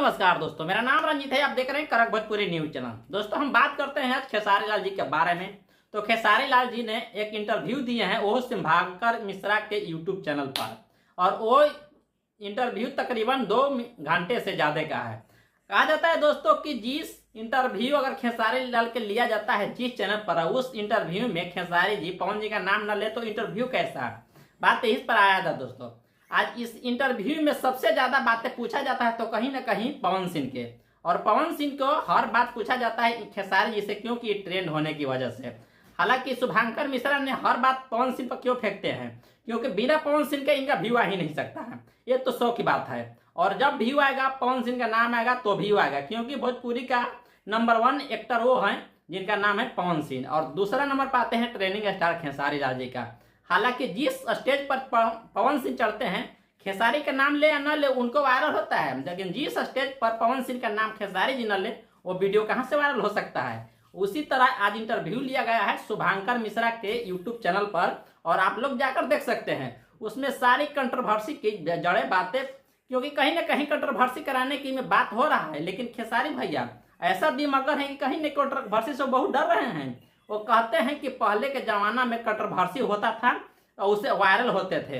नमस्कार दोस्तों, मेरा नाम रंजीत है। आप देख रहे हैं कड़क भोजपुरी न्यूज चैनल। दोस्तों हम बात करते हैं आज खेसारी लाल जी के बारे में। तो खेसारी लाल जी ने एक इंटरव्यू दिए हैं वो शुभांकर मिश्रा के यूट्यूब चैनल पर, और वो इंटरव्यू तकरीबन 2 घंटे से ज़्यादा का है। कहा जाता है दोस्तों कि जिस इंटरव्यू अगर खेसारी लाल के लिया जाता है जिस चैनल पर, उस इंटरव्यू में खेसारी जी पवन जी का नाम न ले तो इंटरव्यू कैसा है। बात इस पर आया था दोस्तों। आज इस इंटरव्यू में सबसे ज्यादा बातें पूछा जाता है तो कहीं ना कहीं पवन सिंह के, और पवन सिंह को हर बात पूछा जाता है खेसारी जी से, क्योंकि ट्रेंड होने की वजह से। हालांकि शुभांकर मिश्रा ने हर बात पवन सिंह पर क्यों फेंकते हैं, क्योंकि बिना पवन सिंह के इनका व्यू आ ही नहीं सकता है। ये तो 100 की बात है। और जब व्यू आएगा पवन सिंह का नाम आएगा तो व्यू आएगा, क्योंकि भोजपुरी का नंबर 1 एक्टर वो हैं जिनका नाम है पवन सिंह, और दूसरा नंबर पर आते हैं ट्रेनिंग स्टार खेसारी लाल जी का। हालांकि जिस स्टेज पर पवन सिंह चढ़ते हैं, खेसारी का नाम ले या न ले उनको वायरल होता है, लेकिन जिस स्टेज पर पवन सिंह का नाम खेसारी जी न ले वो वीडियो कहां से वायरल हो सकता है। उसी तरह आज इंटरव्यू लिया गया है शुभांकर मिश्रा के यूट्यूब चैनल पर, और आप लोग जाकर देख सकते हैं। उसमें सारी कंट्रोवर्सी की जड़े बातें, क्योंकि कहीं ना कहीं कंट्रोवर्सी कराने की में बात हो रहा है, लेकिन खेसारी भैया ऐसा दिमागर है कि कहीं न कंट्रोवर्सी से बहुत डर रहे हैं। वो कहते हैं कि पहले के जमाना में कंट्रोवर्सी होता था और उसे वायरल होते थे।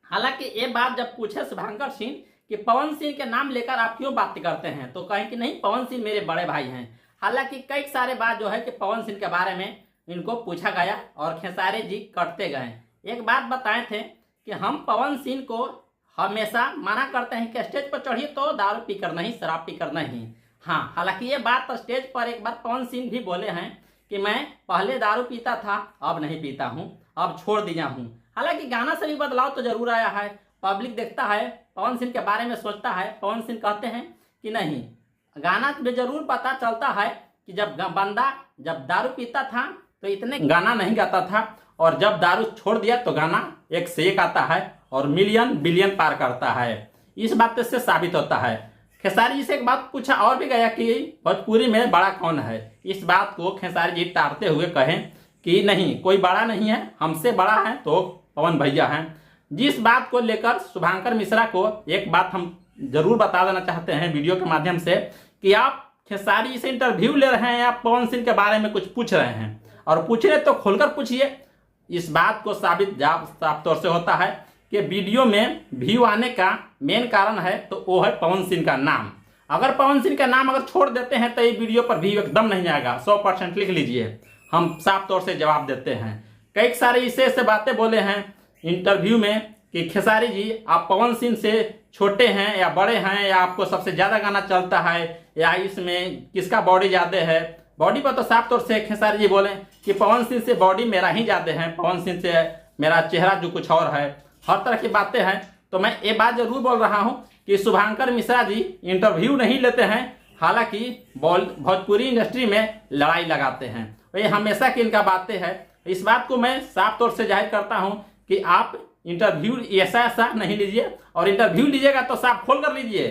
हालांकि ये बात जब पूछे शुभांकर सिंह कि पवन सिंह के नाम लेकर आप क्यों बात करते हैं, तो कहें कि नहीं पवन सिंह मेरे बड़े भाई हैं। हालांकि कई सारे बात जो है कि पवन सिंह के बारे में इनको पूछा गया और खेसारी जी करते गए। एक बात बताए थे कि हम पवन सिंह को हमेशा मना करते हैं कि स्टेज पर चढ़िए तो दारू पीकर नहीं, शराब पीकर नहीं। हाँ, हालांकि ये बात स्टेज पर एक बार पवन सिंह भी बोले हैं कि मैं पहले दारू पीता था, अब नहीं पीता हूँ, अब छोड़ दिया हूँ। हालांकि गाना से भी बदलाव तो जरूर आया है। पब्लिक देखता है, पवन सिंह के बारे में सोचता है। पवन सिंह कहते हैं कि नहीं, गाना में जरूर पता चलता है कि जब बंदा जब दारू पीता था तो इतने गाना नहीं गाता था, और जब दारू छोड़ दिया तो गाना एक से एक आता है और मिलियन बिलियन पार करता है। इस बात से साबित होता है। खेसारी जी से एक बात पूछा और भी गया कि भोजपुरी में बड़ा कौन है। इस बात को खेसारी जी टारते हुए कहें कि नहीं, कोई बड़ा नहीं है, हमसे बड़ा है तो पवन भैया हैं। जिस बात को लेकर शुभांकर मिश्रा को एक बात हम जरूर बता देना चाहते हैं वीडियो के माध्यम से, कि आप खेसारी से इंटरव्यू ले रहे हैं, आप पवन सिंह के बारे में कुछ पूछ रहे हैं, और पूछ रहे तो खोलकर पूछिए। इस बात को साबित साफ तौर से होता है कि वीडियो में व्यू आने का मेन कारण है तो वो है पवन सिंह का नाम। अगर पवन सिंह का नाम अगर छोड़ देते हैं तो ये वीडियो पर व्यू एकदम नहीं आएगा। 100% लिख लीजिए, हम साफ तौर से जवाब देते हैं। कई सारे ऐसे बातें बोले हैं इंटरव्यू में कि खेसारी जी आप पवन सिंह से छोटे हैं या बड़े हैं, या आपको सबसे ज्यादा गाना चलता है, या इसमें किसका बॉडी ज्यादा है। बॉडी पर तो साफ तौर से खेसारी जी बोले कि पवन सिंह से बॉडी मेरा ही ज्यादा है, पवन सिंह से मेरा चेहरा जो कुछ और है। हर तरह की बातें हैं। तो मैं ये बात जरूर बोल रहा हूँ कि शुभांकर मिश्रा जी इंटरव्यू नहीं लेते हैं, हालांकि भोजपुरी इंडस्ट्री में लड़ाई लगाते हैं। ये हमेशा की इनका बातें है। इस बात को मैं साफ तौर से जाहिर करता हूं कि आप इंटरव्यू ऐसा नहीं लीजिए, और इंटरव्यू लीजिएगा तो साफ खोल कर लीजिए।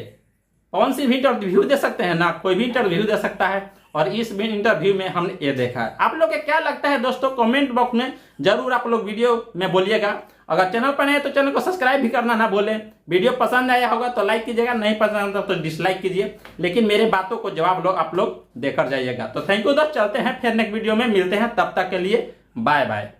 पवन सिंह भी इंटरव्यू दे सकते हैं ना, कोई भी इंटरव्यू दे सकता है, और इस भी इंटरव्यू में हमने ये देखा है। आप लोग को क्या लगता है दोस्तों, कमेंट बॉक्स में जरूर आप लोग वीडियो में बोलिएगा। अगर चैनल पर नहीं तो चैनल को सब्सक्राइब भी करना ना भूलें। वीडियो पसंद आया होगा तो लाइक कीजिएगा, नहीं पसंद तो डिसलाइक कीजिए, लेकिन मेरे बातों को जवाब आप लोग देकर जाइएगा। तो थैंक यू दोस्त, चलते हैं फिर नेक्स्ट वीडियो में मिलते हैं, तब तक के लिए बाय बाय।